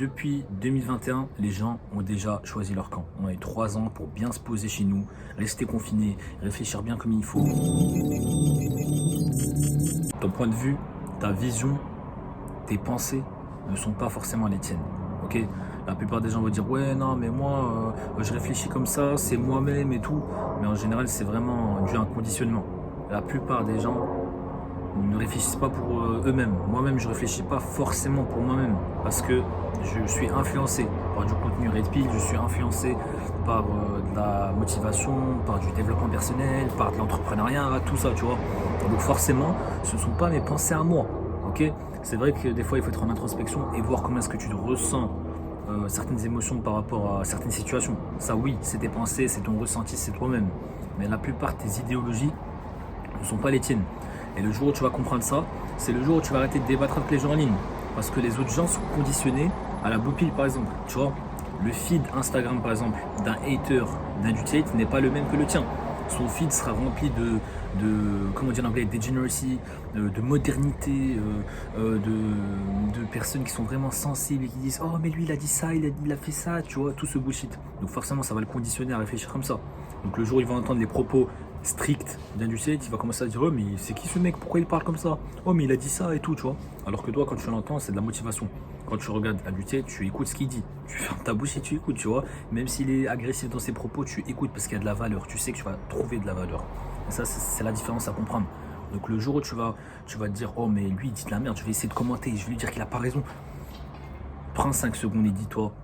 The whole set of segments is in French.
Depuis 2021, les gens ont déjà choisi leur camp. On a eu 3 ans pour bien se poser chez nous, rester confinés, réfléchir bien comme il faut. Ton point de vue, ta vision, tes pensées ne sont pas forcément les tiennes. Ok? La plupart des gens vont dire ouais non mais moi je réfléchis comme ça, c'est moi-même et tout. Mais en général c'est vraiment dû à un conditionnement. La plupart des gens ne réfléchissent pas pour eux-mêmes. Moi-même, je ne réfléchis pas forcément pour moi-même parce que je suis influencé par du contenu Red Pill, je suis influencé par de la motivation, par du développement personnel, par de l'entrepreneuriat, tout ça, tu vois. Donc forcément, ce ne sont pas mes pensées à moi, ok? C'est vrai que des fois, il faut être en introspection et voir comment est-ce que tu ressens certaines émotions par rapport à certaines situations. Ça, oui, c'est tes pensées, c'est ton ressenti, c'est toi-même. Mais la plupart de tes idéologies ne sont pas les tiennes. Et le jour où tu vas comprendre ça, c'est le jour où tu vas arrêter de débattre avec les gens en ligne. Parce que les autres gens sont conditionnés à la blue pill, par exemple. Tu vois, le feed Instagram, par exemple, d'un hater, d'un hate n'est pas le même que le tien. Son feed sera rempli comment dire en anglais, degeneracy, de modernité, de personnes qui sont vraiment sensibles et qui disent oh mais lui il a dit ça, il a fait ça, tu vois, tout ce bullshit. Donc forcément ça va le conditionner à réfléchir comme ça. Donc le jour où il va entendre les propos stricts d'Inducate, il va commencer à dire oh mais c'est qui ce mec, pourquoi il parle comme ça, oh mais il a dit ça et tout, tu vois. Alors que toi quand tu l'entends c'est de la motivation. Quand tu regardes Inducate, tu écoutes ce qu'il dit, tu fermes ta bouche et tu écoutes, tu vois. Même s'il est agressif dans ses propos, tu écoutes parce qu'il y a de la valeur, tu sais que tu vas trouver de la valeur. Et ça c'est la différence à comprendre. Donc le jour où tu vas te dire oh mais lui il dit de la merde, je vais essayer de commenter, je vais lui dire qu'il a pas raison. Prends 5 secondes et dis-toi,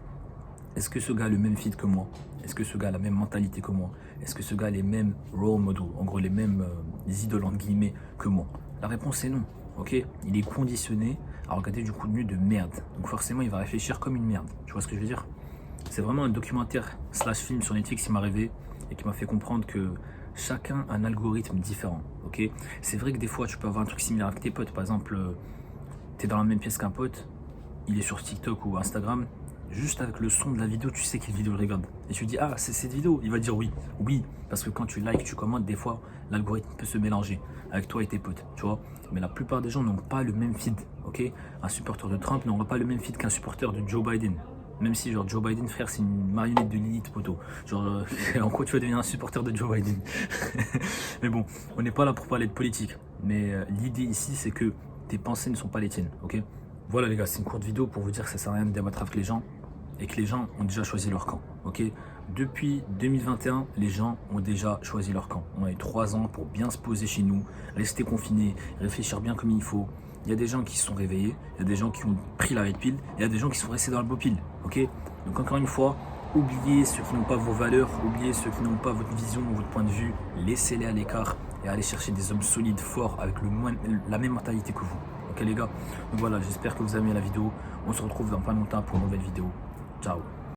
est-ce que ce gars a le même feed que moi? Est-ce que ce gars a la même mentalité que moi? Est-ce que ce gars a les mêmes role models, en gros les mêmes idoles entre guillemets que moi? La réponse est non, ok? Il est conditionné à regarder du contenu de merde. Donc forcément il va réfléchir comme une merde. Tu vois ce que je veux dire? C'est vraiment un documentaire slash film sur Netflix qui m'a rêvé et qui m'a fait comprendre que chacun a un algorithme différent, ok? C'est vrai que des fois tu peux avoir un truc similaire avec tes potes. Par exemple, tu es dans la même pièce qu'un pote, il est sur TikTok ou Instagram, juste avec le son de la vidéo, tu sais quelle vidéo il regarde. Et tu dis, ah, c'est cette vidéo. Il va dire oui. Oui, parce que quand tu likes, tu commentes, des fois, l'algorithme peut se mélanger avec toi et tes potes, tu vois. Mais la plupart des gens n'ont pas le même feed, ok? Un supporter de Trump n'aura pas le même feed qu'un supporter de Joe Biden. Même si, genre, Joe Biden, frère, c'est une marionnette de Lilith, poteau. Genre, en quoi tu vas devenir un supporter de Joe Biden? Mais bon, on n'est pas là pour parler de politique. Mais l'idée ici, c'est que tes pensées ne sont pas les tiennes, ok? Voilà les gars, c'est une courte vidéo pour vous dire que ça sert à rien de débattre avec les gens et que les gens ont déjà choisi leur camp, ok? Depuis 2021, les gens ont déjà choisi leur camp. On a eu 3 ans pour bien se poser chez nous, rester confinés, réfléchir bien comme il faut. Il y a des gens qui se sont réveillés, il y a des gens qui ont pris la red pill, et il y a des gens qui sont restés dans le beau pill, ok? Donc encore une fois, oubliez ceux qui n'ont pas vos valeurs, oubliez ceux qui n'ont pas votre vision, votre point de vue, laissez-les à l'écart et allez chercher des hommes solides, forts, avec la même mentalité que vous. Ok les gars, donc voilà, j'espère que vous avez aimé la vidéo. On se retrouve dans pas longtemps pour une nouvelle vidéo. Ciao.